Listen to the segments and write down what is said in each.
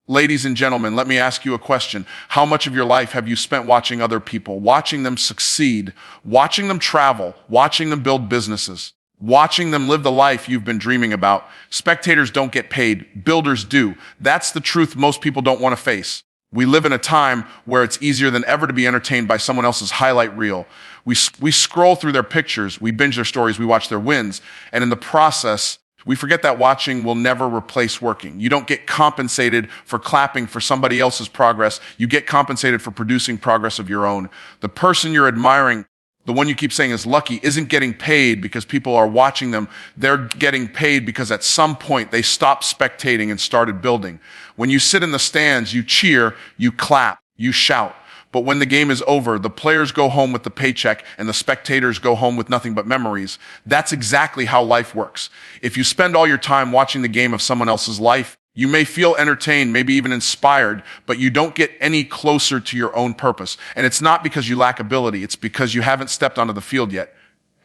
Ladies and gentlemen, let me ask you a question. How much of your life have you spent watching other people, watching them succeed, watching them travel, watching them build businesses, watching them live the life you've been dreaming about? Spectators don't get paid, builders do. That's the truth most people don't want to face. We live in a time where it's easier than ever to be entertained by someone else's highlight reel. We scroll through their pictures, we binge their stories, we watch their wins, and in the process, we forget that watching will never replace working. You don't get compensated for clapping for somebody else's progress. You get compensated for producing progress of your own. The person you're admiring, the one you keep saying is lucky, isn't getting paid because people are watching them. They're getting paid because at some point they stopped spectating and started building. When you sit in the stands, you cheer, you clap, you shout. But when the game is over, the players go home with the paycheck and the spectators go home with nothing but memories. That's exactly how life works. If you spend all your time watching the game of someone else's life, you may feel entertained, maybe even inspired, but you don't get any closer to your own purpose. And it's not because you lack ability, it's because you haven't stepped onto the field yet.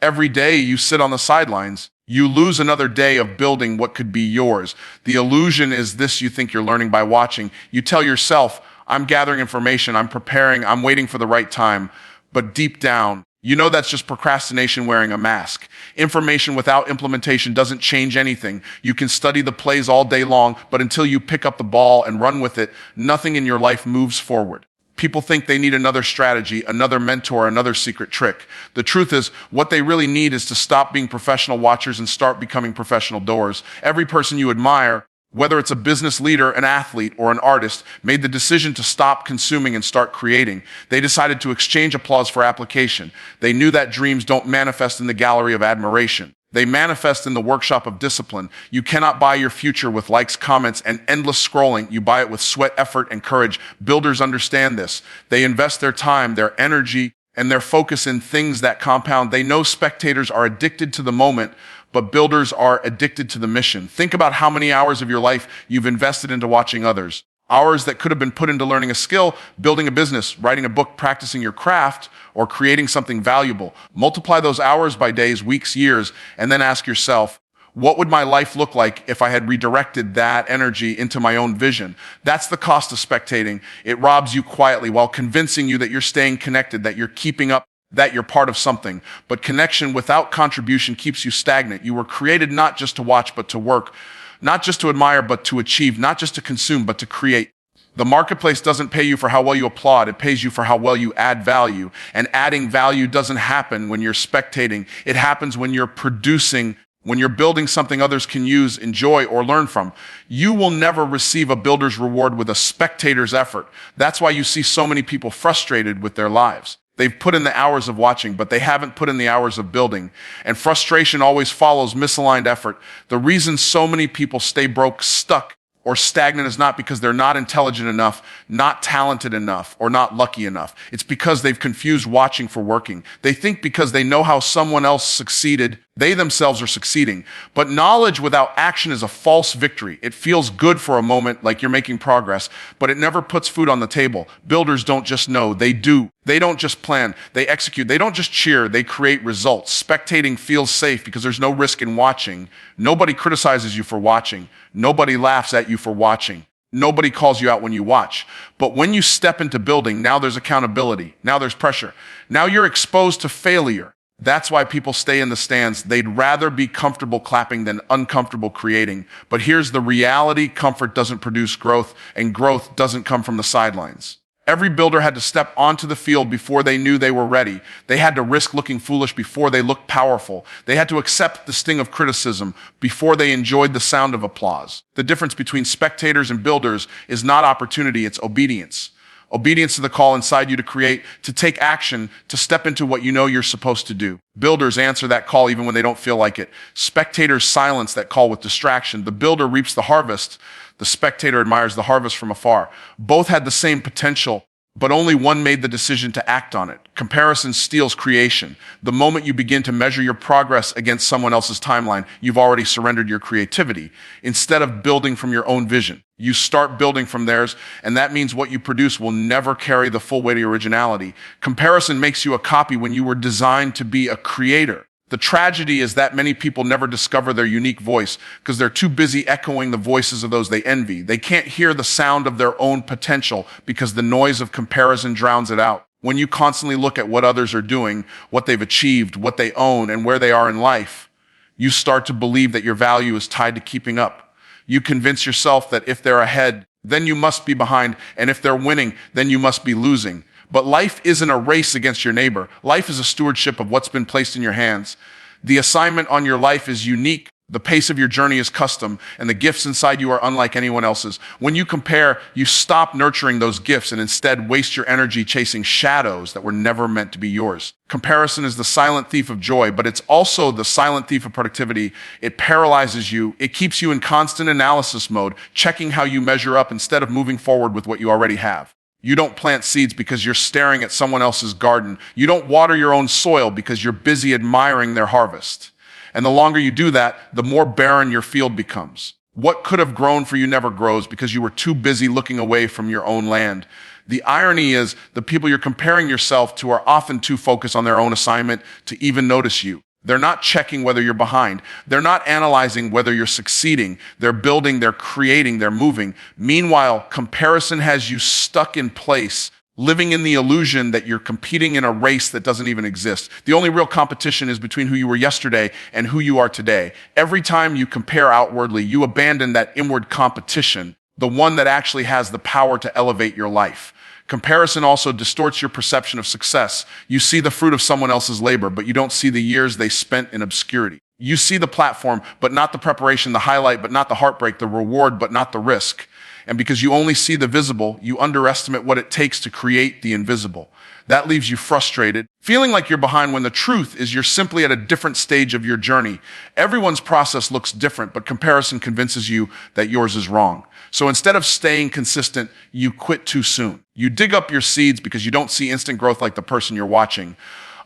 Every day you sit on the sidelines, you lose another day of building what could be yours. The illusion is this: you think you're learning by watching. You tell yourself, I'm gathering information, I'm preparing, I'm waiting for the right time. But deep down, you know that's just procrastination wearing a mask. Information without implementation doesn't change anything. You can study the plays all day long, but until you pick up the ball and run with it, nothing in your life moves forward. People think they need another strategy, another mentor, another secret trick. The truth is, what they really need is to stop being professional watchers and start becoming professional doers. Every person you admire, whether it's a business leader, an athlete, or an artist, made the decision to stop consuming and start creating. They decided to exchange applause for application. They knew that dreams don't manifest in the gallery of admiration. They manifest in the workshop of discipline. You cannot buy your future with likes, comments, and endless scrolling. You buy it with sweat, effort, and courage. Builders understand this. They invest their time, their energy, and their focus in things that compound. They know spectators are addicted to the moment, but builders are addicted to the mission. Think about how many hours of your life you've invested into watching others. Hours that could have been put into learning a skill, building a business, writing a book, practicing your craft, or creating something valuable. Multiply those hours by days, weeks, years, and then ask yourself, what would my life look like if I had redirected that energy into my own vision? That's the cost of spectating. It robs you quietly while convincing you that you're staying connected, that you're keeping up, that you're part of something. But connection without contribution keeps you stagnant. You were created not just to watch, but to work. Not just to admire, but to achieve. Not just to consume, but to create. The marketplace doesn't pay you for how well you applaud. It pays you for how well you add value. And adding value doesn't happen when you're spectating. It happens when you're producing, when you're building something others can use, enjoy, or learn from. You will never receive a builder's reward with a spectator's effort. That's why you see so many people frustrated with their lives. They've put in the hours of watching, but they haven't put in the hours of building. And frustration always follows misaligned effort. The reason so many people stay broke, stuck, or stagnant is not because they're not intelligent enough, not talented enough, or not lucky enough. It's because they've confused watching for working. They think because they know how someone else succeeded, they themselves are succeeding. But knowledge without action is a false victory. It feels good for a moment, like you're making progress, but it never puts food on the table. Builders don't just know, they do. They don't just plan, they execute. They don't just cheer, they create results. Spectating feels safe because there's no risk in watching. Nobody criticizes you for watching. Nobody laughs at you for watching. Nobody calls you out when you watch. But when you step into building, now there's accountability. Now there's pressure. Now you're exposed to failure. That's why people stay in the stands. They'd rather be comfortable clapping than uncomfortable creating. But here's the reality: comfort doesn't produce growth, and growth doesn't come from the sidelines. Every builder had to step onto the field before they knew they were ready. They had to risk looking foolish before they looked powerful. They had to accept the sting of criticism before they enjoyed the sound of applause. The difference between spectators and builders is not opportunity, it's obedience. Obedience to the call inside you to create, to take action, to step into what you know you're supposed to do. Builders answer that call even when they don't feel like it. Spectators silence that call with distraction. The builder reaps the harvest. The spectator admires the harvest from afar. Both had the same potential, but only one made the decision to act on it. Comparison steals creation. The moment you begin to measure your progress against someone else's timeline, you've already surrendered your creativity. Instead of building from your own vision, you start building from theirs, and that means what you produce will never carry the full weight of your originality. Comparison makes you a copy when you were designed to be a creator. The tragedy is that many people never discover their unique voice because they're too busy echoing the voices of those they envy. They can't hear the sound of their own potential because the noise of comparison drowns it out. When you constantly look at what others are doing, what they've achieved, what they own, and where they are in life, you start to believe that your value is tied to keeping up. You convince yourself that if they're ahead, then you must be behind, and if they're winning, then you must be losing. But life isn't a race against your neighbor. Life is a stewardship of what's been placed in your hands. The assignment on your life is unique. The pace of your journey is custom, and the gifts inside you are unlike anyone else's. When you compare, you stop nurturing those gifts and instead waste your energy chasing shadows that were never meant to be yours. Comparison is the silent thief of joy, but it's also the silent thief of productivity. It paralyzes you. It keeps you in constant analysis mode, checking how you measure up instead of moving forward with what you already have. You don't plant seeds because you're staring at someone else's garden. You don't water your own soil because you're busy admiring their harvest. And the longer you do that, the more barren your field becomes. What could have grown for you never grows because you were too busy looking away from your own land. The irony is the people you're comparing yourself to are often too focused on their own assignment to even notice you. They're not checking whether you're behind. They're not analyzing whether you're succeeding. They're building, they're creating, they're moving. Meanwhile, comparison has you stuck in place, living in the illusion that you're competing in a race that doesn't even exist. The only real competition is between who you were yesterday and who you are today. Every time you compare outwardly, you abandon that inward competition, the one that actually has the power to elevate your life. Comparison also distorts your perception of success. You see the fruit of someone else's labor, but you don't see the years they spent in obscurity. You see the platform, but not the preparation, the highlight, but not the heartbreak, the reward, but not the risk. And because you only see the visible, you underestimate what it takes to create the invisible. That leaves you frustrated, feeling like you're behind when the truth is you're simply at a different stage of your journey. Everyone's process looks different, but comparison convinces you that yours is wrong. So instead of staying consistent, you quit too soon. You dig up your seeds because you don't see instant growth like the person you're watching.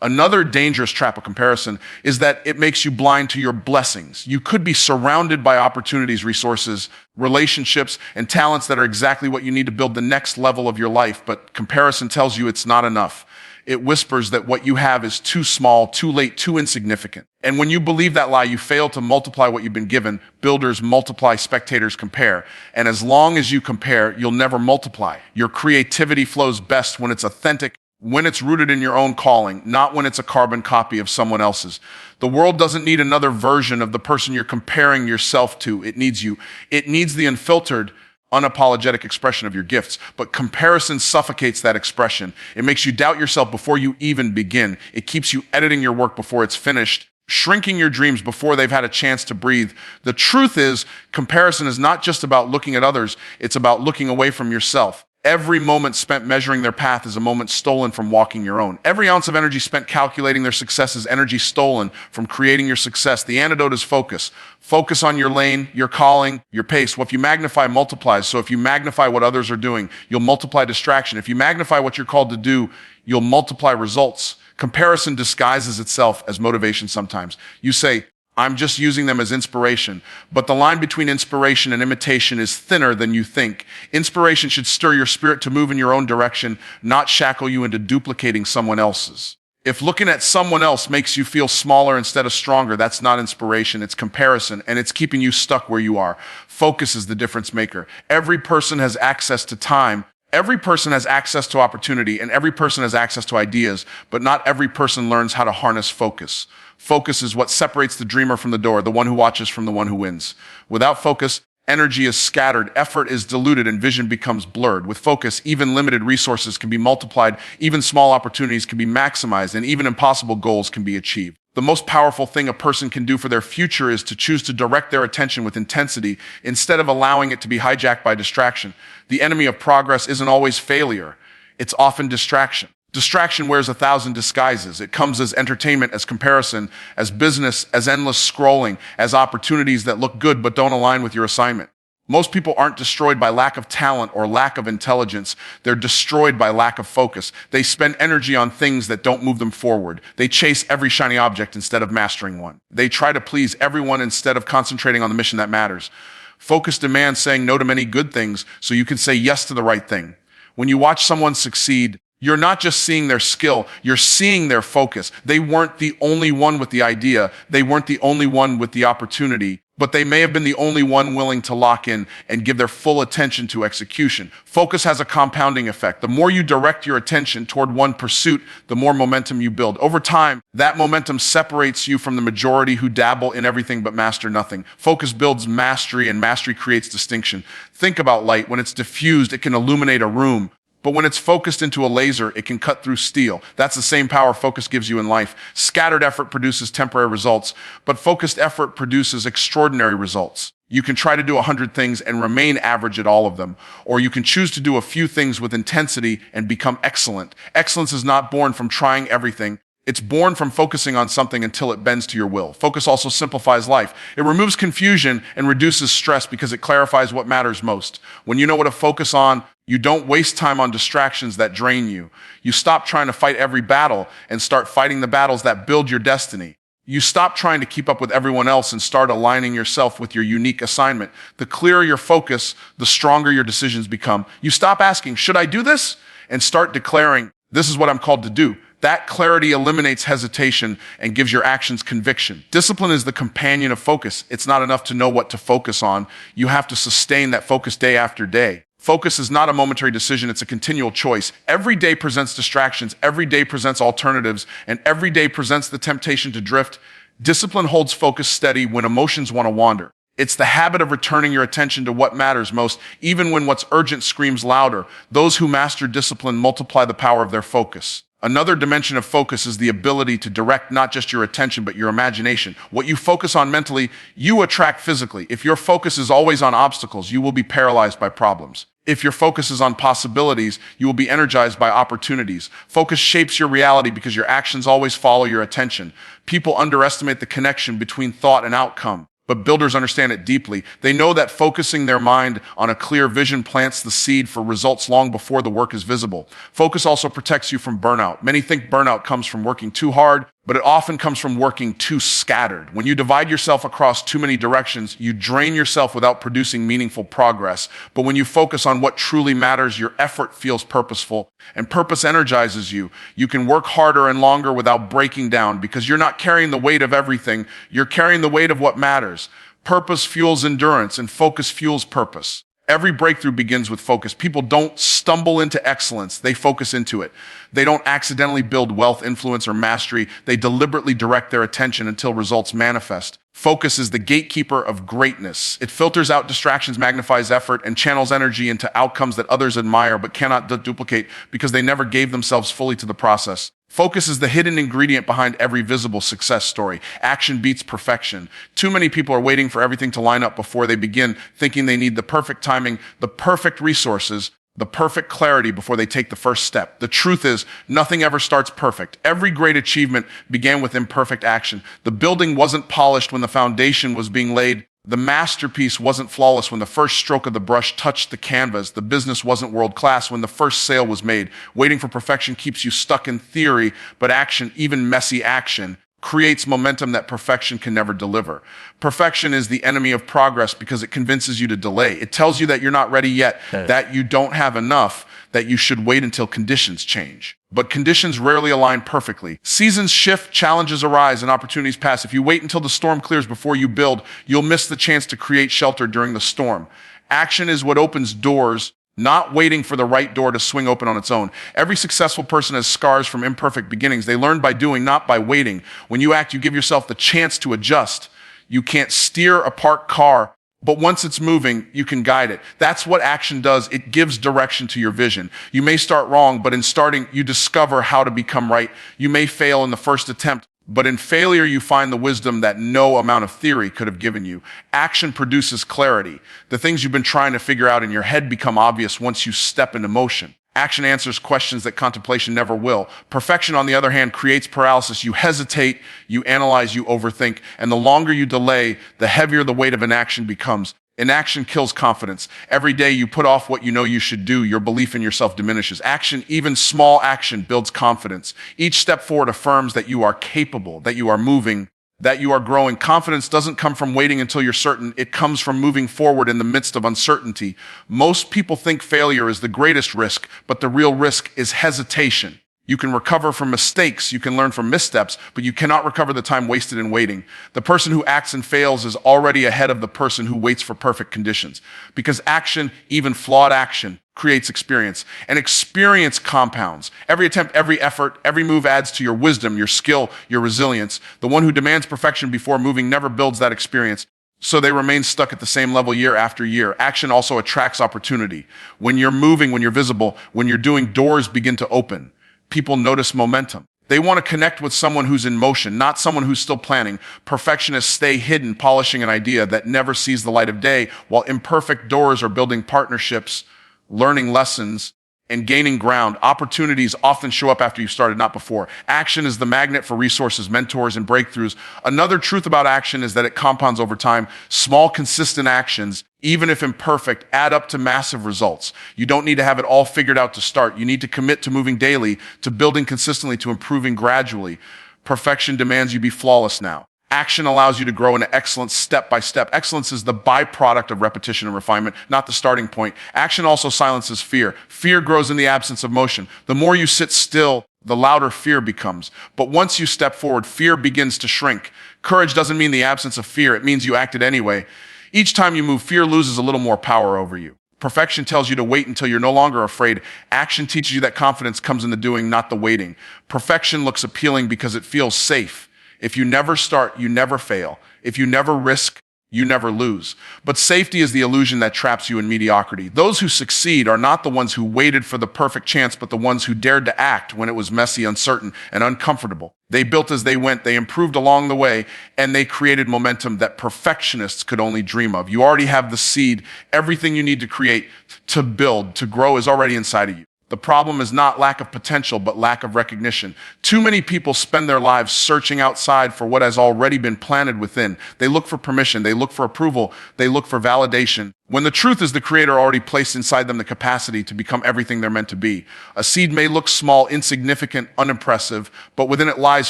Another dangerous trap of comparison is that it makes you blind to your blessings. You could be surrounded by opportunities, resources, relationships, and talents that are exactly what you need to build the next level of your life, but comparison tells you it's not enough. It whispers that what you have is too small, too late, too insignificant. And when you believe that lie, you fail to multiply what you've been given. Builders multiply, spectators compare. And as long as you compare, you'll never multiply. Your creativity flows best when it's authentic, when it's rooted in your own calling, not when it's a carbon copy of someone else's. The world doesn't need another version of the person you're comparing yourself to. It needs you. It needs the unfiltered, unapologetic expression of your gifts. But comparison suffocates that expression. It makes you doubt yourself before you even begin. It keeps you editing your work before it's finished, shrinking your dreams before they've had a chance to breathe. The truth is, comparison is not just about looking at others. It's about looking away from yourself. Every moment spent measuring their path is a moment stolen from walking your own. Every ounce of energy spent calculating their success is energy stolen from creating your success. The antidote is focus. Focus on your lane, your calling, your pace. Well, if you magnify, multiplies. So if you magnify what others are doing, you'll multiply distraction. If you magnify what you're called to do, you'll multiply results. Comparison disguises itself as motivation sometimes. You say, I'm just using them as inspiration. But the line between inspiration and imitation is thinner than you think. Inspiration should stir your spirit to move in your own direction, not shackle you into duplicating someone else's. If looking at someone else makes you feel smaller instead of stronger, that's not inspiration, it's comparison, and it's keeping you stuck where you are. Focus is the difference maker. Every person has access to time. Every person has access to opportunity, and every person has access to ideas, but not every person learns how to harness focus. Focus is what separates the dreamer from the door, the one who watches from the one who wins. Without focus, energy is scattered, effort is diluted, and vision becomes blurred. With focus, even limited resources can be multiplied, even small opportunities can be maximized, and even impossible goals can be achieved. The most powerful thing a person can do for their future is to choose to direct their attention with intensity instead of allowing it to be hijacked by distraction. The enemy of progress isn't always failure. It's often distraction. Distraction wears 1,000 disguises. It comes as entertainment, as comparison, as business, as endless scrolling, as opportunities that look good but don't align with your assignment. Most people aren't destroyed by lack of talent or lack of intelligence. They're destroyed by lack of focus. They spend energy on things that don't move them forward. They chase every shiny object instead of mastering one. They try to please everyone instead of concentrating on the mission that matters. Focus demands saying no to many good things so you can say yes to the right thing. When you watch someone succeed, You're not just seeing their skill, you're seeing their focus. They weren't the only one with the idea. They weren't the only one with the opportunity, but they may have been the only one willing to lock in and give their full attention to execution. Focus has a compounding effect. The more you direct your attention toward one pursuit, the more momentum you build. Over time, that momentum separates you from the majority who dabble in everything but master nothing. Focus builds mastery, and mastery creates distinction. Think about light. When it's diffused, it can illuminate a room. But when it's focused into a laser, it can cut through steel. That's the same power focus gives you in life. Scattered effort produces temporary results, but focused effort produces extraordinary results. You can try to do 100 things and remain average at all of them, or you can choose to do a few things with intensity and become excellent. Excellence is not born from trying everything. It's born from focusing on something until it bends to your will. Focus also simplifies life. It removes confusion and reduces stress because it clarifies what matters most. When you know what to focus on, you don't waste time on distractions that drain you. You stop trying to fight every battle and start fighting the battles that build your destiny. You stop trying to keep up with everyone else and start aligning yourself with your unique assignment. The clearer your focus, the stronger your decisions become. You stop asking, should I do this? And start declaring, this is what I'm called to do. That clarity eliminates hesitation and gives your actions conviction. Discipline is the companion of focus. It's not enough to know what to focus on. You have to sustain that focus day after day. Focus is not a momentary decision, it's a continual choice. Every day presents distractions, every day presents alternatives, and every day presents the temptation to drift. Discipline holds focus steady when emotions want to wander. It's the habit of returning your attention to what matters most, even when what's urgent screams louder. Those who master discipline multiply the power of their focus. Another dimension of focus is the ability to direct not just your attention, but your imagination. What you focus on mentally, you attract physically. If your focus is always on obstacles, you will be paralyzed by problems. If your focus is on possibilities, you will be energized by opportunities. Focus shapes your reality because your actions always follow your attention. People underestimate the connection between thought and outcome, but builders understand it deeply. They know that focusing their mind on a clear vision plants the seed for results long before the work is visible. Focus also protects you from burnout. Many think burnout comes from working too hard, but it often comes from working too scattered. When you divide yourself across too many directions, you drain yourself without producing meaningful progress. But when you focus on what truly matters, your effort feels purposeful, and purpose energizes you. You can work harder and longer without breaking down because you're not carrying the weight of everything. You're carrying the weight of what matters. Purpose fuels endurance, and focus fuels purpose. Every breakthrough begins with focus. People don't stumble into excellence. They focus into it. They don't accidentally build wealth, influence, or mastery. They deliberately direct their attention until results manifest. Focus is the gatekeeper of greatness. It filters out distractions, magnifies effort, and channels energy into outcomes that others admire but cannot duplicate because they never gave themselves fully to the process. Focus is the hidden ingredient behind every visible success story. Action beats perfection. Too many people are waiting for everything to line up before they begin, thinking they need the perfect timing, the perfect resources, the perfect clarity before they take the first step. The truth is, nothing ever starts perfect. Every great achievement began with imperfect action. The building wasn't polished when the foundation was being laid. The masterpiece wasn't flawless when the first stroke of the brush touched the canvas. The business wasn't world-class when the first sale was made. Waiting for perfection keeps you stuck in theory, but action, even messy action, creates momentum that perfection can never deliver. Perfection is the enemy of progress because it convinces you to delay. It tells you that you're not ready yet, that you don't have enough, that you should wait until conditions change. But conditions rarely align perfectly. Seasons shift, challenges arise, and opportunities pass. If you wait until the storm clears before you build, you'll miss the chance to create shelter during the storm. Action is what opens doors, not waiting for the right door to swing open on its own. Every successful person has scars from imperfect beginnings. They learn by doing, not by waiting. When you act, you give yourself the chance to adjust. You can't steer a parked car, but once it's moving, you can guide it. That's what action does. It gives direction to your vision. You may start wrong, but in starting, you discover how to become right. You may fail in the first attempt, but in failure, you find the wisdom that no amount of theory could have given you. Action produces clarity. The things you've been trying to figure out in your head become obvious once you step into motion. Action answers questions that contemplation never will. Perfection, on the other hand, creates paralysis. You hesitate, you analyze, you overthink, and the longer you delay, the heavier the weight of inaction becomes. Inaction kills confidence. Every day you put off what you know you should do, your belief in yourself diminishes. Action, even small action, builds confidence. Each step forward affirms that you are capable, that you are moving, that you are growing. Confidence doesn't come from waiting until you're certain. It comes from moving forward in the midst of uncertainty. Most people think failure is the greatest risk, but the real risk is hesitation. You can recover from mistakes, you can learn from missteps, but you cannot recover the time wasted in waiting. The person who acts and fails is already ahead of the person who waits for perfect conditions. Because action, even flawed action, creates experience. And experience compounds. Every attempt, every effort, every move adds to your wisdom, your skill, your resilience. The one who demands perfection before moving never builds that experience. So they remain stuck at the same level year after year. Action also attracts opportunity. When you're moving, when you're visible, when you're doing, doors begin to open. People notice momentum. They want to connect with someone who's in motion, not someone who's still planning. Perfectionists stay hidden, polishing an idea that never sees the light of day, while imperfect doors are building partnerships, learning lessons, and gaining ground. Opportunities often show up after you've started, not before. Action is the magnet for resources, mentors, and breakthroughs. Another truth about action is that it compounds over time. Small, consistent actions, even if imperfect, add up to massive results. You don't need to have it all figured out to start. You need to commit to moving daily, to building consistently, to improving gradually. Perfection demands you be flawless now. Action allows you to grow in excellence step by step. Excellence is the byproduct of repetition and refinement, not the starting point. Action also silences fear. Fear grows in the absence of motion. The more you sit still, the louder fear becomes. But once you step forward, fear begins to shrink. Courage doesn't mean the absence of fear. It means you acted anyway. Each time you move, fear loses a little more power over you. Perfection tells you to wait until you're no longer afraid. Action teaches you that confidence comes in the doing, not the waiting. Perfection looks appealing because it feels safe. If you never start, you never fail. If you never risk, you never lose. But safety is the illusion that traps you in mediocrity. Those who succeed are not the ones who waited for the perfect chance, but the ones who dared to act when it was messy, uncertain, and uncomfortable. They built as they went, they improved along the way, and they created momentum that perfectionists could only dream of. You already have the seed. Everything you need to create, to build, to grow is already inside of you. The problem is not lack of potential, but lack of recognition. Too many people spend their lives searching outside for what has already been planted within. They look for permission, they look for approval, they look for validation, when the truth is the Creator already placed inside them the capacity to become everything they're meant to be. A seed may look small, insignificant, unimpressive, but within it lies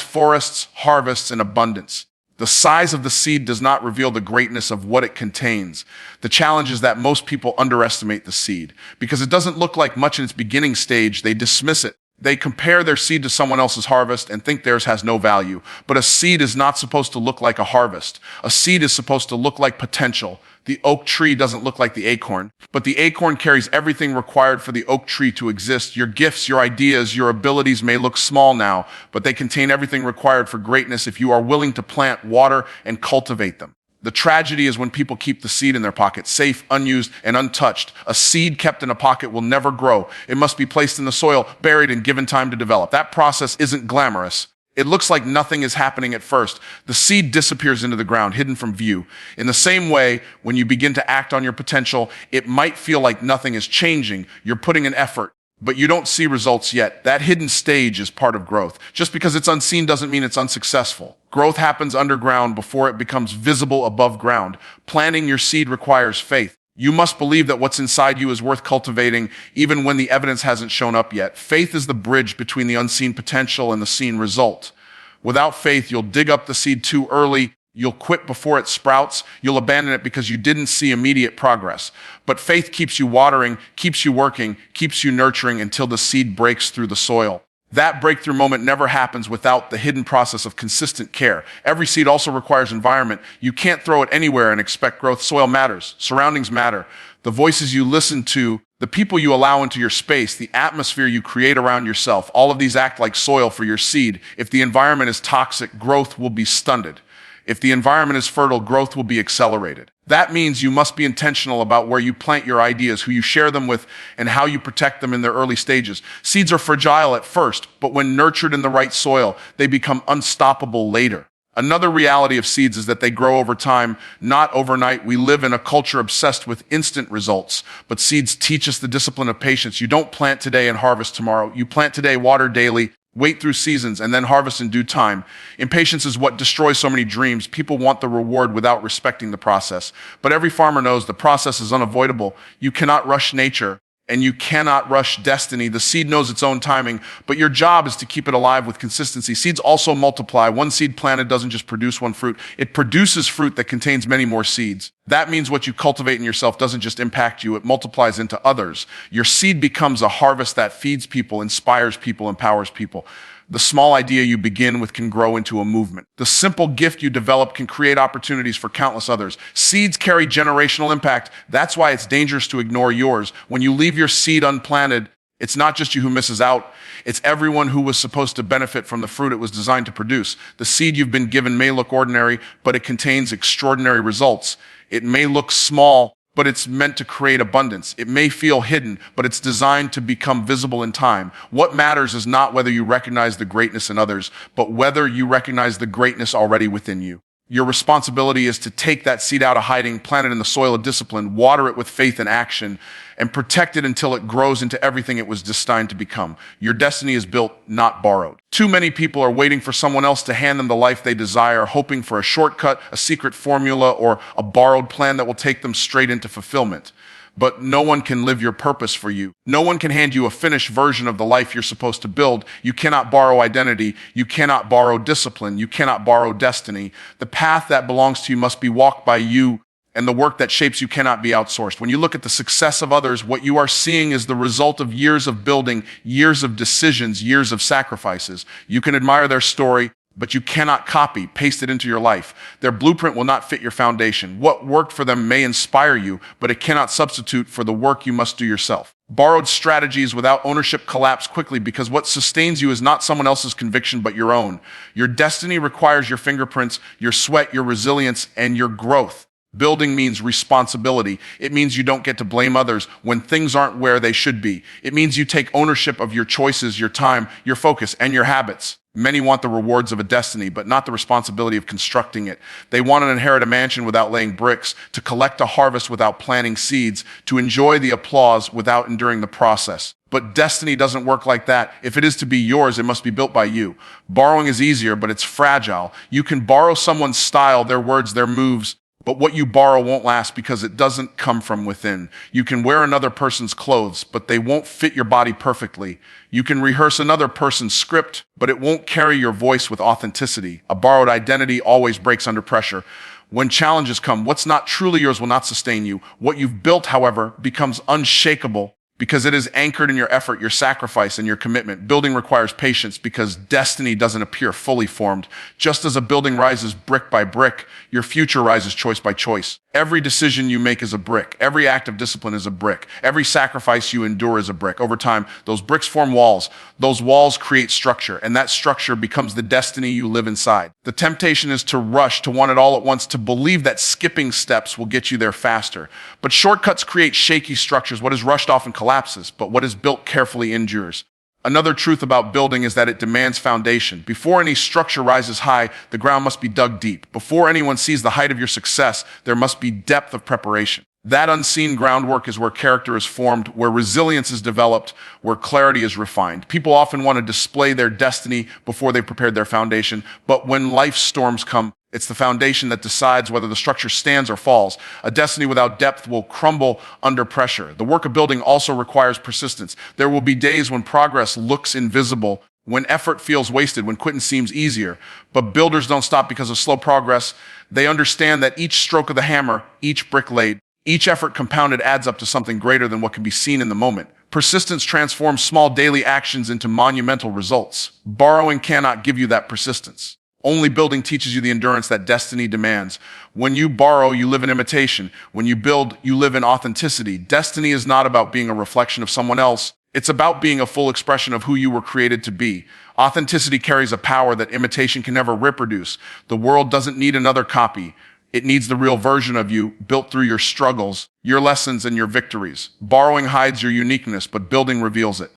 forests, harvests, and abundance. The size of the seed does not reveal the greatness of what it contains. The challenge is that most people underestimate the seed. Because it doesn't look like much in its beginning stage, they dismiss it. They compare their seed to someone else's harvest and think theirs has no value. But a seed is not supposed to look like a harvest. A seed is supposed to look like potential. The oak tree doesn't look like the acorn, but the acorn carries everything required for the oak tree to exist. Your gifts, your ideas, your abilities may look small now, but they contain everything required for greatness if you are willing to plant, water, and cultivate them. The tragedy is when people keep the seed in their pocket, safe, unused, and untouched. A seed kept in a pocket will never grow. It must be placed in the soil, buried, and given time to develop. That process isn't glamorous. It looks like nothing is happening at first. The seed disappears into the ground, hidden from view. In the same way, when you begin to act on your potential, it might feel like nothing is changing. You're putting in effort, but you don't see results yet. That hidden stage is part of growth. Just because it's unseen doesn't mean it's unsuccessful. Growth happens underground before it becomes visible above ground. Planting your seed requires faith. You must believe that what's inside you is worth cultivating, even when the evidence hasn't shown up yet. Faith is the bridge between the unseen potential and the seen result. Without faith, you'll dig up the seed too early. You'll quit before it sprouts. You'll abandon it because you didn't see immediate progress. But faith keeps you watering, keeps you working, keeps you nurturing until the seed breaks through the soil. That breakthrough moment never happens without the hidden process of consistent care. Every seed also requires environment. You can't throw it anywhere and expect growth. Soil matters. Surroundings matter. The voices you listen to, the people you allow into your space, the atmosphere you create around yourself, all of these act like soil for your seed. If the environment is toxic, growth will be stunted. If the environment is fertile, growth will be accelerated. That means you must be intentional about where you plant your ideas, who you share them with, and how you protect them in their early stages. Seeds are fragile at first, but when nurtured in the right soil, they become unstoppable later. Another reality of seeds is that they grow over time, not overnight. We live in a culture obsessed with instant results, but seeds teach us the discipline of patience. You don't plant today and harvest tomorrow. You plant today, water daily, wait through seasons, and then harvest in due time. Impatience is what destroys so many dreams. People want the reward without respecting the process. But every farmer knows the process is unavoidable. You cannot rush nature. And you cannot rush destiny. The seed knows its own timing, but your job is to keep it alive with consistency. Seeds also multiply. One seed planted doesn't just produce one fruit. It produces fruit that contains many more seeds. That means what you cultivate in yourself doesn't just impact you, it multiplies into others. Your seed becomes a harvest that feeds people, inspires people, empowers people. The small idea you begin with can grow into a movement. The simple gift you develop can create opportunities for countless others. Seeds carry generational impact. That's why it's dangerous to ignore yours. When you leave your seed unplanted, it's not just you who misses out. It's everyone who was supposed to benefit from the fruit it was designed to produce. The seed you've been given may look ordinary, but it contains extraordinary results. It may look small, but it's meant to create abundance. It may feel hidden, but it's designed to become visible in time. What matters is not whether you recognize the greatness in others, but whether you recognize the greatness already within you. Your responsibility is to take that seed out of hiding, plant it in the soil of discipline, water it with faith and action, and protect it until it grows into everything it was destined to become. Your destiny is built, not borrowed. Too many people are waiting for someone else to hand them the life they desire, hoping for a shortcut, a secret formula, or a borrowed plan that will take them straight into fulfillment. But no one can live your purpose for you. No one can hand you a finished version of the life you're supposed to build. You cannot borrow identity. You cannot borrow discipline. You cannot borrow destiny. The path that belongs to you must be walked by you, and the work that shapes you cannot be outsourced. When you look at the success of others, what you are seeing is the result of years of building, years of decisions, years of sacrifices. You can admire their story, but you cannot copy, paste it into your life. Their blueprint will not fit your foundation. What worked for them may inspire you, but it cannot substitute for the work you must do yourself. Borrowed strategies without ownership collapse quickly because what sustains you is not someone else's conviction, but your own. Your destiny requires your fingerprints, your sweat, your resilience, and your growth. Building means responsibility. It means you don't get to blame others when things aren't where they should be. It means you take ownership of your choices, your time, your focus, and your habits. Many want the rewards of a destiny, but not the responsibility of constructing it. They want to inherit a mansion without laying bricks, to collect a harvest without planting seeds, to enjoy the applause without enduring the process. But destiny doesn't work like that. If it is to be yours, it must be built by you. Borrowing is easier, but it's fragile. You can borrow someone's style, their words, their moves, but what you borrow won't last because it doesn't come from within. You can wear another person's clothes, but they won't fit your body perfectly. You can rehearse another person's script, but it won't carry your voice with authenticity. A borrowed identity always breaks under pressure. When challenges come, what's not truly yours will not sustain you. What you've built, however, becomes unshakable because it is anchored in your effort, your sacrifice, and your commitment. Building requires patience because destiny doesn't appear fully formed. Just as a building rises brick by brick, your future rises choice by choice. Every decision you make is a brick. Every act of discipline is a brick. Every sacrifice you endure is a brick. Over time, those bricks form walls. Those walls create structure, and that structure becomes the destiny you live inside. The temptation is to rush, to want it all at once, to believe that skipping steps will get you there faster. But shortcuts create shaky structures. What is rushed often collapses, but what is built carefully endures. Another truth about building is that it demands foundation. Before any structure rises high, the ground must be dug deep. Before anyone sees the height of your success, there must be depth of preparation. That unseen groundwork is where character is formed, where resilience is developed, where clarity is refined. People often want to display their destiny before they prepared their foundation, but when life storms come, it's the foundation that decides whether the structure stands or falls. A destiny without depth will crumble under pressure. The work of building also requires persistence. There will be days when progress looks invisible, when effort feels wasted, when quitting seems easier. But builders don't stop because of slow progress. They understand that each stroke of the hammer, each brick laid, each effort compounded adds up to something greater than what can be seen in the moment. Persistence transforms small daily actions into monumental results. Borrowing cannot give you that persistence. Only building teaches you the endurance that destiny demands. When you borrow, you live in imitation. When you build, you live in authenticity. Destiny is not about being a reflection of someone else. It's about being a full expression of who you were created to be. Authenticity carries a power that imitation can never reproduce. The world doesn't need another copy. It needs the real version of you, built through your struggles, your lessons, and your victories. Borrowing hides your uniqueness, but building reveals it.